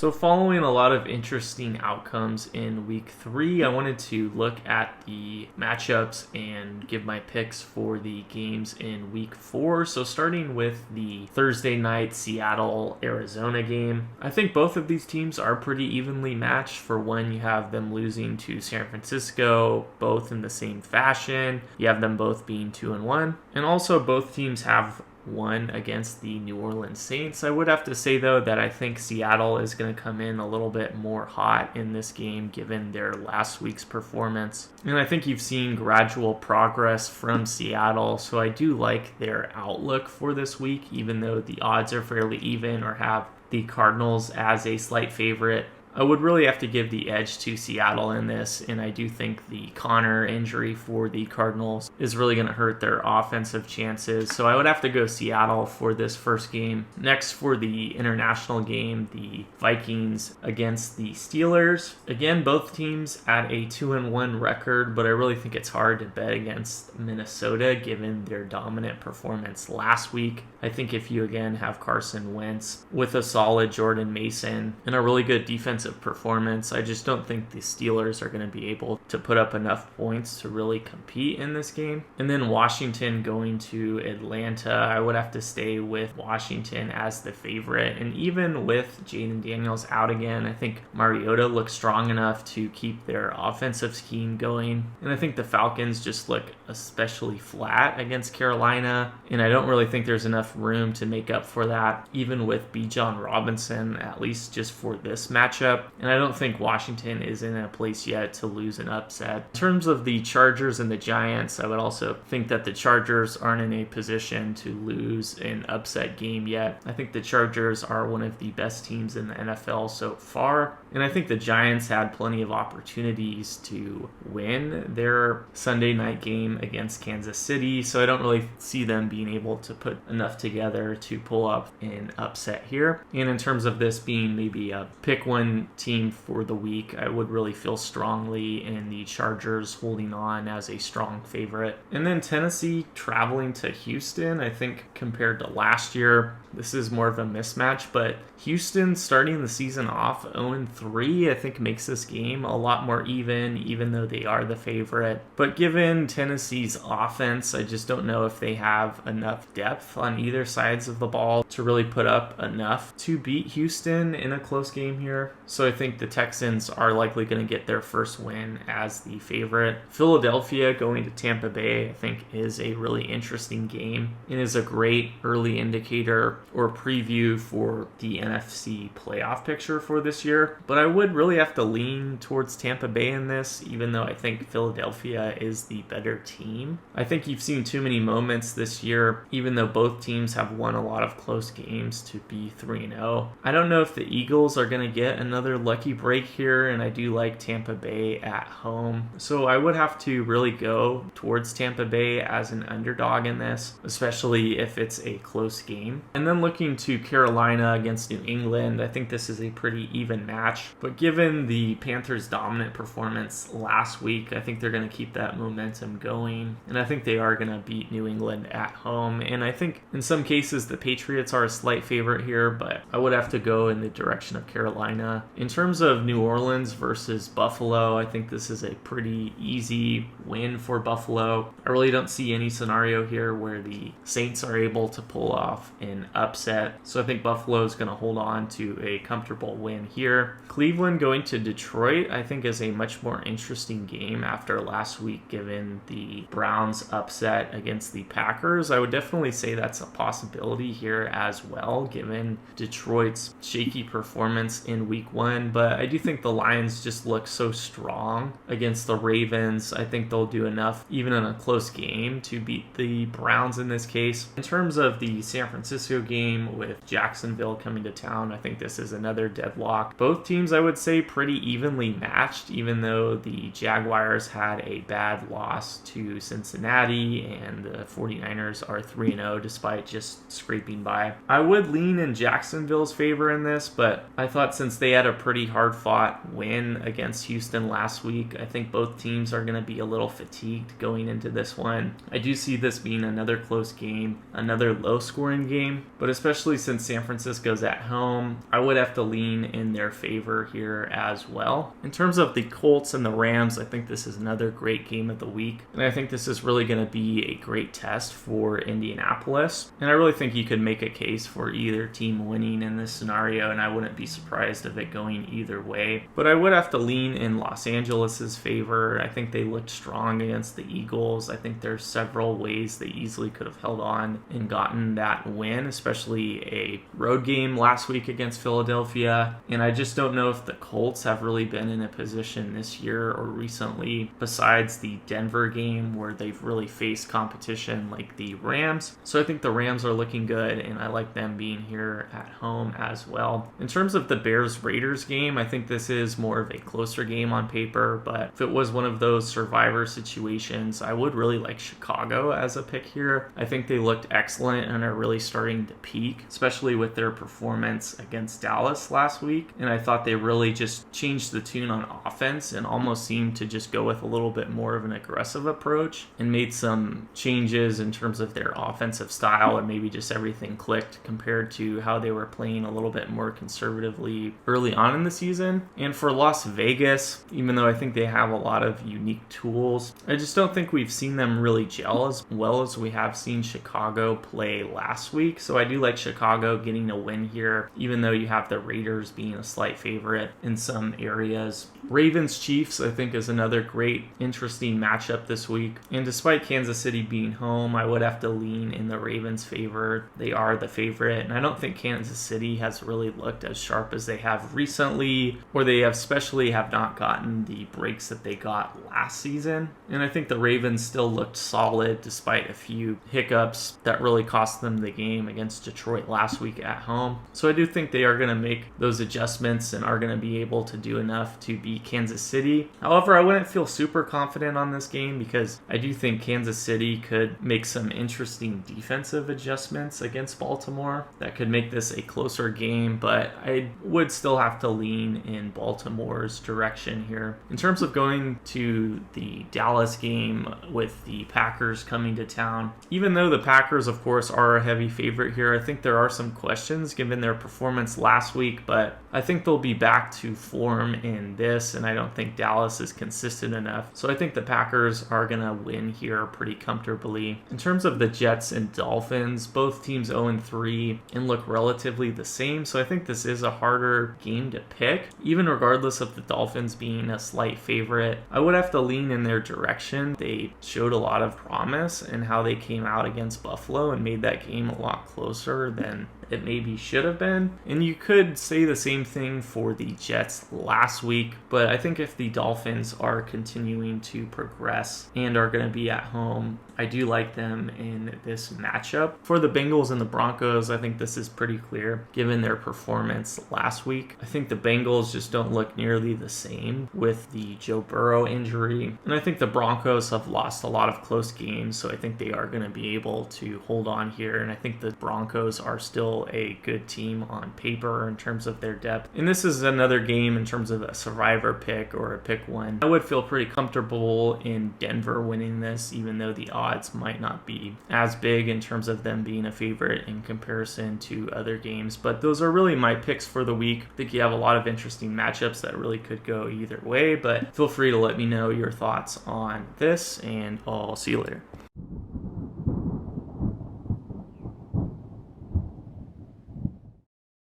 So following a lot of interesting outcomes in week 3, I wanted to look at the matchups and give my picks for the games in week 4. So starting with the Thursday night Seattle-Arizona game, I think both of these teams are pretty evenly matched. For one, you have them losing to San Francisco, both in the same fashion. You have them both being 2-1. And also both teams have won against the New Orleans Saints. I would have to say, though, that I think Seattle is going to come in a little bit more hot in this game given their last week's performance. And I think you've seen gradual progress from Seattle, so I do like their outlook for this week, even though the odds are fairly even or have the Cardinals as a slight favorite. I would really have to give the edge to Seattle in this, and I do think the Connor injury for the Cardinals is really going to hurt their offensive chances, so I would have to go Seattle for this first game. Next, for the international game, the Vikings against the Steelers. Again, both teams at a 2-1 record, but I really think it's hard to bet against Minnesota given their dominant performance last week. I think if you again have Carson Wentz with a solid Jordan Mason and a really good defensive performance, I just don't think the Steelers are going to be able to put up enough points to really compete in this game. And then Washington going to Atlanta, I would have to stay with Washington as the favorite. And even with Jaden Daniels out again, I think Mariota looks strong enough to keep their offensive scheme going. And I think the Falcons just look especially flat against Carolina, and I don't really think there's enough room to make up for that, even with Bijan Robinson, at least just for this matchup. And I don't think Washington is in a place yet to lose an upset. In terms of the Chargers and the Giants, I would also think that the Chargers aren't in a position to lose an upset game yet. I think the Chargers are one of the best teams in the NFL so far, and I think the Giants had plenty of opportunities to win their Sunday night game against Kansas City, so I don't really see them being able to put enough together to pull up an upset here. And in terms of this being maybe a pick one team for the week, I would really feel strongly in the Chargers holding on as a strong favorite. And then Tennessee traveling to Houston, I think compared to last year, this is more of a mismatch, but Houston starting the season off 0-3, I think makes this game a lot more even though they are the favorite. But given Tennessee's offense, I just don't know if they have enough depth on either sides of the ball to really put up enough to beat Houston in a close game here. So I think the Texans are likely going to get their first win as the favorite. Philadelphia going to Tampa Bay, I think, is a really interesting game and is a great early indicator or preview for the NFC playoff picture for this year. But I would really have to lean towards Tampa Bay in this, even though I think Philadelphia is the better team. I think you've seen too many moments this year, even though both teams have won a lot of close games, to be 3-0. I don't know if the Eagles are going to get another lucky break here, and I do like Tampa Bay at home. So I would have to really go towards Tampa Bay as an underdog in this, especially if it's a close game. And then looking to Carolina against New England, I think this is a pretty even match. But given the Panthers' dominant performance last week, I think they're going to keep that momentum going. And I think they are going to beat New England at home. And I think in some cases the Patriots are a slight favorite here, but I would have to go in the direction of Carolina. In terms of New Orleans versus Buffalo, I think this is a pretty easy win for Buffalo. I really don't see any scenario here where the Saints are able to pull off an upset. So I think Buffalo is going to hold on to a comfortable win here. Cleveland going to Detroit, I think, is a much more interesting game after last week given the Browns upset against the Packers. I would definitely say that's a possibility here as well given Detroit's shaky performance in week 1, but I do think the Lions just look so strong against the Ravens. I think they'll do enough even in a close game to beat the Browns in this case. In terms of the San Francisco game with Jacksonville coming to town, I think this is another deadlock. Both teams, I would say, pretty evenly matched, even though the Jaguars had a bad loss to Cincinnati and the 49ers are 3-0 despite just scraping by. I would lean in Jacksonville's favor in this, but I thought since they had a a pretty hard-fought win against Houston last week. I think both teams are going to be a little fatigued going into this one. I do see this being another close game, another low-scoring game, but especially since San Francisco's at home, I would have to lean in their favor here as well. In terms of the Colts and the Rams, I think this is another great game of the week, and I think this is really going to be a great test for Indianapolis, and I really think you could make a case for either team winning in this scenario, and I wouldn't be surprised of it going either way. But I would have to lean in Los Angeles's favor. I think they looked strong against the Eagles. I think there's several ways they easily could have held on and gotten that win, especially a road game last week against Philadelphia. And I just don't know if the Colts have really been in a position this year or recently, besides the Denver game where they've really faced competition like the Rams. So I think the Rams are looking good, and I like them being here at home as well. In terms of the Bears-Raiders game, I think this is more of a closer game on paper, but if it was one of those survivor situations, I would really like Chicago as a pick here. I think they looked excellent and are really starting to peak, especially with their performance against Dallas last week. And I thought they really just changed the tune on offense and almost seemed to just go with a little bit more of an aggressive approach and made some changes in terms of their offensive style, and maybe just everything clicked compared to how they were playing a little bit more conservatively early on in the season. And for Las Vegas, even though I think they have a lot of unique tools, I just don't think we've seen them really gel as well as we have seen Chicago play last week. So I do like Chicago getting a win here, even though you have the Raiders being a slight favorite in some areas. Ravens-Chiefs, I think, is another great, interesting matchup this week. And despite Kansas City being home, I would have to lean in the Ravens' favor. They are the favorite, and I don't think Kansas City has really looked as sharp as they have recently, or they especially have not gotten the breaks that they got last season. And I think the Ravens still looked solid despite a few hiccups that really cost them the game against Detroit last week at home. So I do think they are going to make those adjustments and are going to be able to do enough to beat Kansas City. However, I wouldn't feel super confident on this game because I do think Kansas City could make some interesting defensive adjustments against Baltimore that could make this a closer game, but I would still have to lean in Baltimore's direction here. In terms of going to the Dallas game with the Packers coming to town, even though the Packers, of course, are a heavy favorite here, I think there are some questions given their performance last week, but I think they'll be back to form in this, and I don't think Dallas is consistent enough. So I think the Packers are going to win here pretty comfortably. In terms of the Jets and Dolphins, both teams 0-3 and look relatively the same, so I think this is a harder game to pick. Even regardless of the Dolphins being a slight favorite, I would have to lean in their direction. They showed a lot of promise in how they came out against Buffalo and made that game a lot closer than it maybe should have been. And you could say the same thing for the Jets last week, but I think if the Dolphins are continuing to progress and are going to be at home, I do like them in this matchup. For the Bengals and the Broncos, I think this is pretty clear given their performance last week. I think the Bengals just don't look nearly the same with the Joe Burrow injury, and I think the Broncos have lost a lot of close games, so I think they are going to be able to hold on here, and I think the Broncos are still a good team on paper in terms of their depth. And this is another game in terms of a survivor pick or a pick one. I would feel pretty comfortable in Denver winning this, even though the odds might not be as big in terms of them being a favorite in comparison to other games. But those are really my picks for the week. I think you have a lot of interesting matchups that really could go either way, but feel free to let me know your thoughts on this, and I'll see you later.